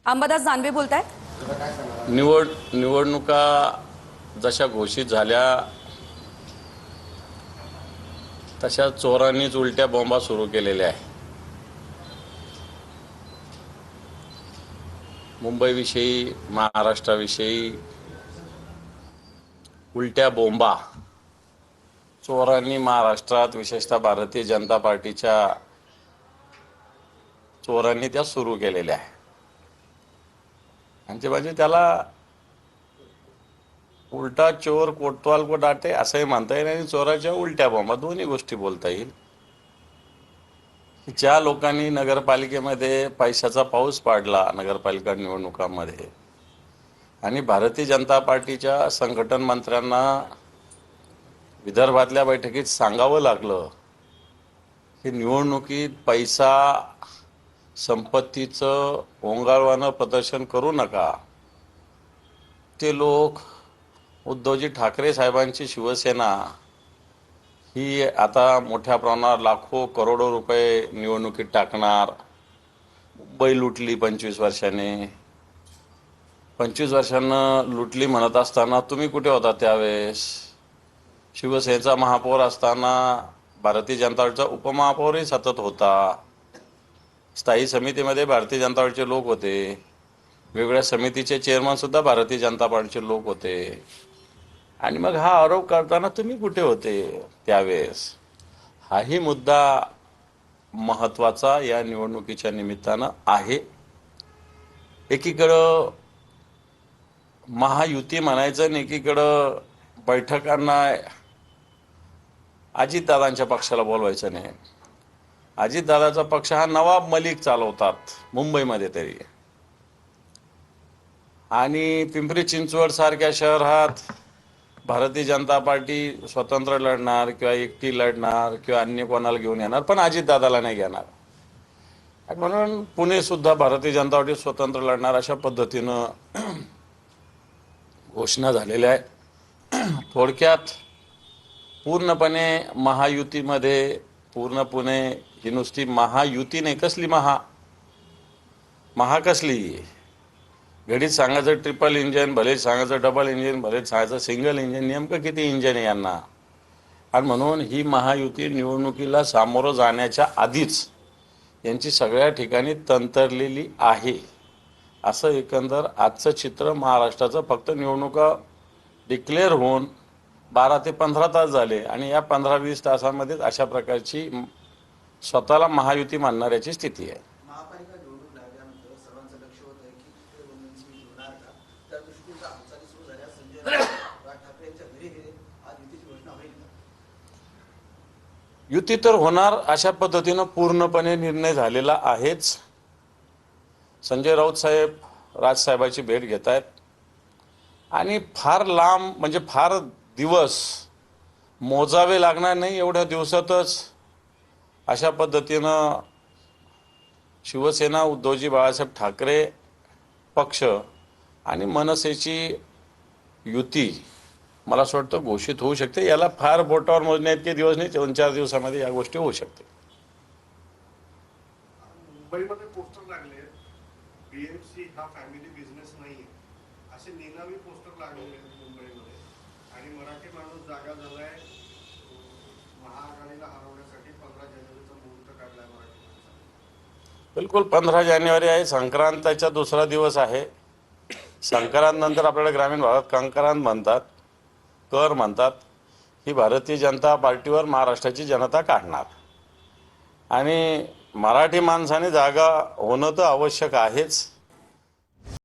अंबादास दानवे बोलतायत। निवडणुका जशा घोषित झाल्या तशा चोरांनीच उलट्या बॉम्बा सुरू केलेल्या आहे। मुंबईविषयी, महाराष्ट्राविषयी उलट्या बोंबा चोरांनी महाराष्ट्रात, विशेषतः भारतीय जनता पार्टीच्या चोरांनी त्या सुरू केलेल्या आहे। आणि ते म्हणजे त्याला उलटा चोर कोतवाल को डाटे असंही म्हणता येईल आणि चोराच्या उलट्या बॉम्बा दोन्ही गोष्टी बोलता येईल। ज्या लोकांनी नगरपालिकेमध्ये पैशाचा पाऊस पाडला नगरपालिका निवडणुकांमध्ये आणि भारतीय जनता पार्टीच्या संघटन मंत्र्यांना विदर्भातल्या बैठकीत सांगावं लागलं की निवडणुकीत पैसा संपत्तीचं ओंगाळवानं प्रदर्शन करू नका। ते लोक उद्धवजी ठाकरे साहेबांची शिवसेना ही आता मोठ्या प्रमाणावर लाखो करोडो रुपये निवडणुकीत टाकणार। मुंबई लुटली 25 वर्षांनी, 25 वर्षांना लुटली म्हणत असताना तुम्ही कुठे होता त्यावेळेस? शिवसेनेचा महापौर असताना भारतीय जनता पार्टीचा उपमहापौरही सतत होता। स्थायी समितीमध्ये भारतीय जनता पार्टीचे लोक होते, वेगवेगळ्या समितीचे चेअरमन सुद्धा भारतीय जनता पार्टीचे लोक होते। आणि मग हा आरोप करताना तुम्ही कुठे होते त्यावेळेस? हाही मुद्दा महत्त्वाचा या निवडणुकीच्या निमित्तानं आहे। एकीकडं महायुती म्हणायचं आणि एकीकडं बैठकांना अजितदादांच्या पक्षाला बोलवायचं नाही। अजितदादाचा पक्ष हा नवाब मलिक चालवतात मुंबईमध्ये तरी, आणि पिंपरी चिंचवड सारख्या शहरात भारतीय जनता पार्टी स्वतंत्र लढणार किंवा एकटी लढणार किंवा अन्य कोणाला घेऊन येणार, पण अजितदादाला नाही घेणार। म्हणून पुणे सुद्धा भारतीय जनता पार्टी स्वतंत्र लढणार अशा पद्धतीनं घोषणा झालेल्या आहे। थोडक्यात पूर्णपणे महायुतीमध्ये पूर्णपणे ही नुसती महायुती नाही, कसली महा कसली? घडीत सांगायचं ट्रिपल इंजन, भले सांगायचं डबल इंजन, भले सांगायचं सिंगल इंजन, नेमकं किती इंजन आहे यांना? आणि म्हणून ही महायुती निवडणुकीला सामोरं जाण्याच्या आधीच यांची सगळ्या ठिकाणी तंत्रलेली आहे। असं एकंदर आजचं चित्र महाराष्ट्राचं फक्त निवडणुका डिक्लेअर होऊन 12 ते 15 तास झाले आणि या 15-20 तासांमध्येच अशा प्रकारची स्वतःला महायुती मानणाऱ्याची स्थिती आहे। महापालिका निवडणूक लागल्यानंतर सर्वांचं लक्ष होतं की वनमंत्री होणार का, त्या दृष्टीने हालचाली सुरू झाल्या। संजय राज ठाकरे यांच्या घरी आज युतीची घोषणा होईल का? युती तर होणार अशा पद्धतीनं पूर्णपणे निर्णय झालेला आहेच। संजय राऊत साहेब राजसाहेबाची भेट घेत आहेत आणि फार लांब म्हणजे फार दिवस मोजावे लागणार नाही, एवढ्या दिवसातच अशा पद्धतीनं शिवसेना, उद्धवजी बाळासाहेब ठाकरे पक्ष आणि मनसेची युती मला असं वाटतं घोषित होऊ शकते। याला फार बोटावर मोजण्या इतके दिवस नाही, 2-4 दिवसामध्ये या गोष्टी होऊ शकते। मुंबईमध्ये पोस्टर लागले, बीएमसी हा फॅमिली बिझनेस नाही असे निनावी पोस्टर लागलेले मुंबईमध्ये, आणि मराठी माणूस जागा झालाय महाआघाडीला हरवण्यासाठी 15 जानेवारीचा मुहूर्त काढलाय मराठी माणसाने। बिलकुल 15 जानेवारी आहे, संक्रांतीचा दुसरा दिवस आहे। संक्रांत नंतर आपल्याला ग्रामीण भागात कंक्रांत म्हणतात, कर म्हणतात। ही भारतीय जनता पार्टीवर महाराष्ट्राची जनता काढणार आणि मराठी माणसाने जागा होणं तर आवश्यक आहेच।